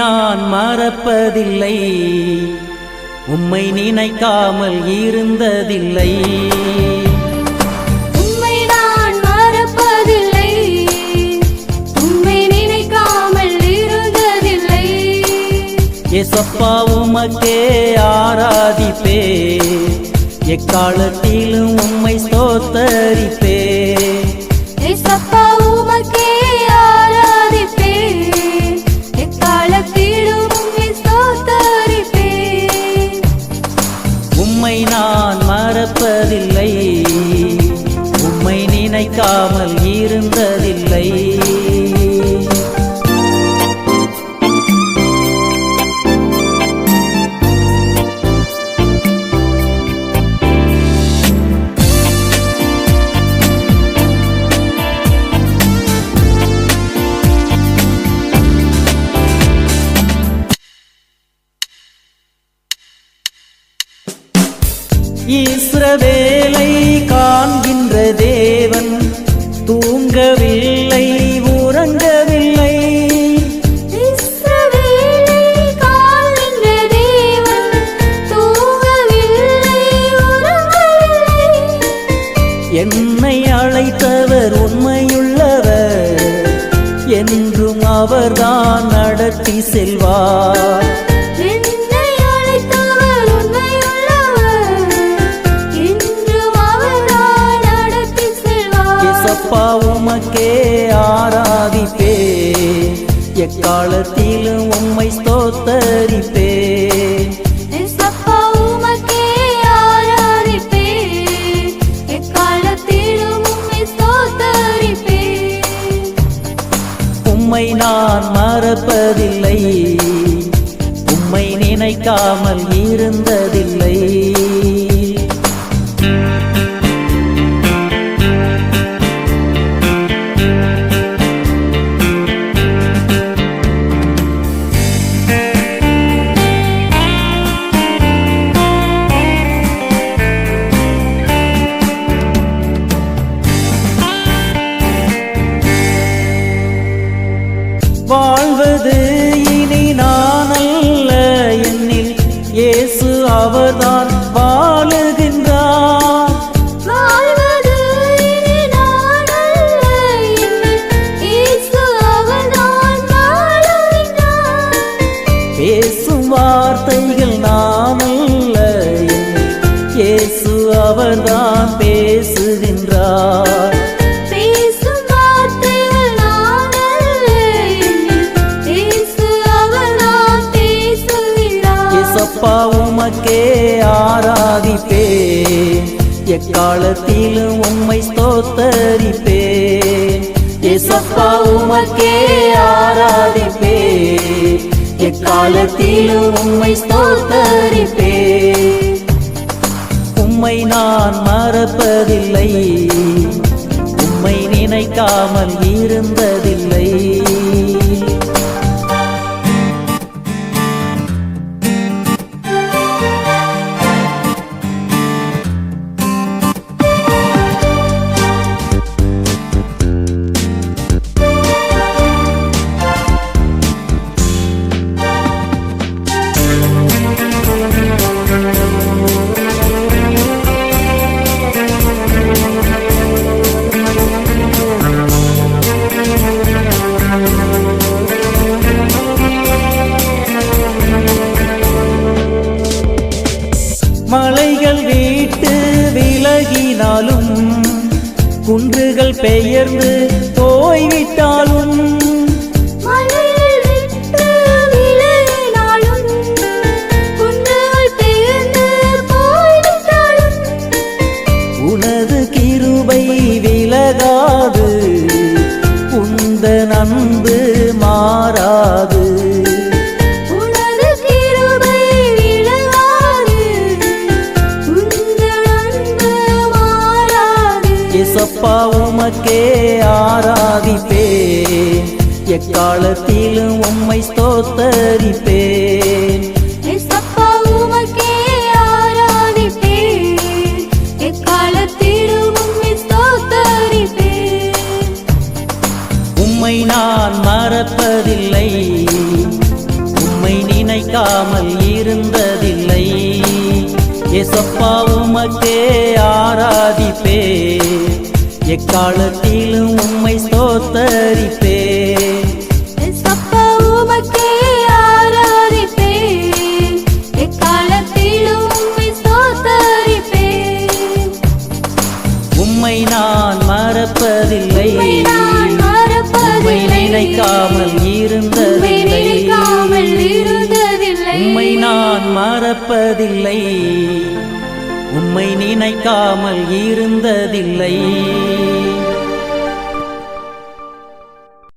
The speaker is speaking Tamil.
நான் மறப்பதில்லை, உம்மை நினைக்காமல் இருந்ததில்லை. உம்மை நான் மறப்பதில்லை, உம்மை நினைக்காமல் இருந்ததில்லை. ஏசப்பா உமக்கே ஆராதிப்பே, எக்காலத்திலும் உம்மை ஸ்தோத்தரிப்பே. ஏசப்பா உமக்கே ஆராதிப்பே, எக்காலத்திலும் உம்மை ஸ்தோத்தரிப்பே. உம்மை நான் மறப்பதில்லை, உம்மை நினைக்காமல் இருந்ததில்லை. இஸ்ரவேலை காண்கின்ற தேவன் தூங்கவில்லை, உறங்கவில்லை. இஸ்ரவேலை காண்கின்ற தேவன் தூங்கவில்லை, உறங்கவில்லை. என்னை அழைத்தவர் உண்மையுள்ளவர், என்றும் அவர்தான் நடத்தி செல்வார். ஏசப்பா உமக்கே ஆராதிப்பே, எக்காலத்திலும் உம்மை ஸ்தோத்தரிப்பே. ஏசப்பா உமக்கே ஆராதிப்பே, எக்காலத்திலும் உம்மை ஸ்தோத்தரிப்பே. உம்மை நான் மறப்பதில்லை, உம்மை நினைக்காமல் இருந்ததில்லை. வாழ்வது இனி நான் அல்ல, என்னில் இயேசு அவர்தான் வாழுகின்றார். வாழ்வது இனி நான் அல்ல, என்னில் இயேசு அவர்தான் வாழுகின்றார். பேசும் வார்த்தைகள் நான் அல்ல, என்னில் இயேசு அவர்தான் பேசுகின்றார். ஏசப்பா உமக்கே ஆராதிப்பே, எக்காலத்திலும் உம்மை ஸ்தோத்தரிப்பே. ஏசப்பா உமக்கே ஆராதிப்பே, எக்காலத்திலும் உம்மை ஸ்தோத்தரிப்பே. உம்மை நான் மறப்பதில்லை, உம்மை நினைக்காமல் இருந்ததில்லை. மலைகள் வீட்டு விலகினாலும், குன்றுகள் பெயர்ந்து போய்விட்டாலும், மலைகள் விட்டு விலகினாலும், குன்றுகள் பெயர்ந்து போய்விட்டாலும், உனது கிருபை விலகாது, உந்தன் அன்பு மாறாது. ஏசப்பா உமக்கே ஆராதிப்பே, எக்காலத்திலும் உம்மை ஸ்தோத்தரிப்பே. ஏசப்பா உமக்கே ஆராதிப்பே, எக்காலத்திலும் உம்மை ஸ்தோத்தரிப்பே. உம்மை நான் மறப்பதில்லை, நினைக்காமல் இருந்ததில்லை. ஏசப்பா உமக்கே ஆராதிப்பே, எக்காலத்திலும் உம்மை ஸ்தோத்தரிப்பே. ஏசப்பா உமக்கே ஆராதிப்பேன், எக்காலத்திலும் உம்மை ஸ்தோத்தரிப்பேன். உம்மை நான் மறப்பதில்லை, உம்மை நான் மறப்பதில்லை, உம்மை நினைக்காமல் இருந்ததில்லை. உம்மை நான் மறப்பதில்லை, உம்மை நினைக்காமல் இருந்ததில்லை.